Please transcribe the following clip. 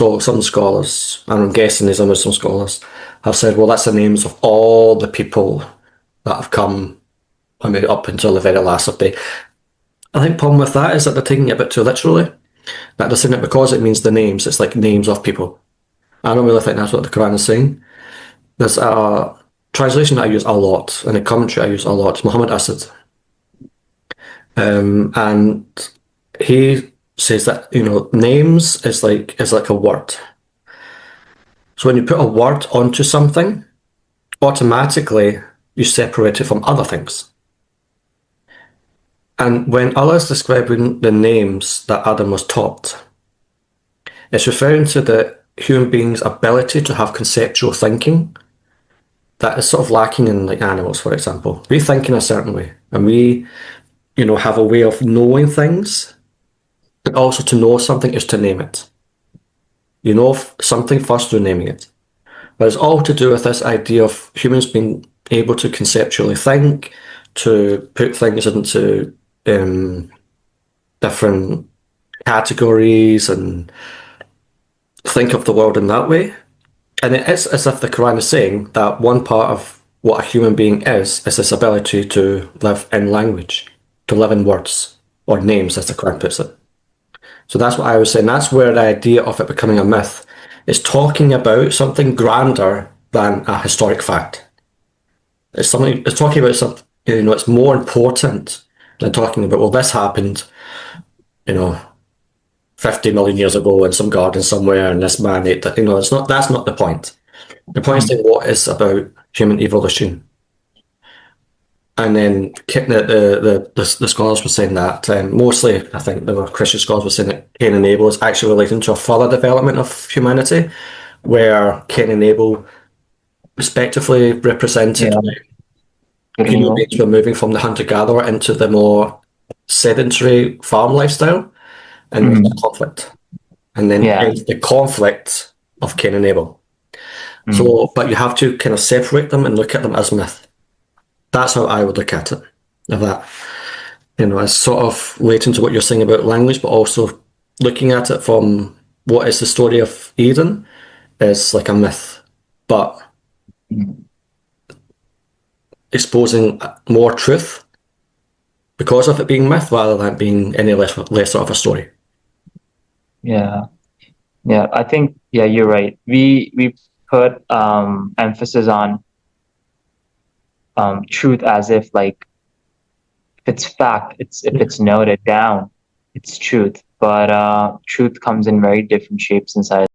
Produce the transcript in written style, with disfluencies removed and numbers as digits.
So some scholars, and I'm guessing these are Muslim scholars, have said, well, that's the names of all the people that have come, I mean, up until the very last of the day. I think the problem with that is that they're taking it a bit too literally. That they're saying it because it means the names, it's like names of people. I don't really think that's what the Quran is saying. There's a translation that I use a lot, and a commentary I use a lot, Muhammad Asad. And he says that, names is like a word. So when you put a word onto something, automatically you separate it from other things. And when Allah is describing the names that Adam was taught, it's referring to the human being's ability to have conceptual thinking that is sort of lacking in like animals, for example. We think in a certain way, and we, have a way of knowing things, but also to know something is to name it. You know something first through naming it. But it's all to do with this idea of humans being able to conceptually think, to put things into different categories and think of the world in that way. And it is as if the Quran is saying that one part of what a human being is this ability to live in language, to live in words, or names, as the Quran puts it. So that's what I was saying. That's where the idea of it becoming a myth is talking about something grander than a historic fact. It's talking about something, it's more important than talking about, well, this happened, you know, 50 million years ago in some garden somewhere, and this man ate that. That's not the point. The point is saying what is about human evolution. And then the scholars were saying that mostly, I think there were Christian scholars were saying that Cain and Abel is actually relating to a further development of humanity, where Cain and Abel respectively represented human beings were moving from the hunter-gatherer into the more sedentary farm lifestyle, and there was a conflict. And then the conflict of Cain and Abel. So, but you have to kind of separate them and look at them as myth. That's how I would look at it. Of that, it's sort of relating to what you're saying about language, but also looking at it from what is the story of Eden is like a myth, but exposing more truth because of it being myth rather than being any lesser of a story. Yeah, I think you're right. We put emphasis on truth as if like if it's fact, if it's noted down, it's truth. But truth comes in very different shapes inside.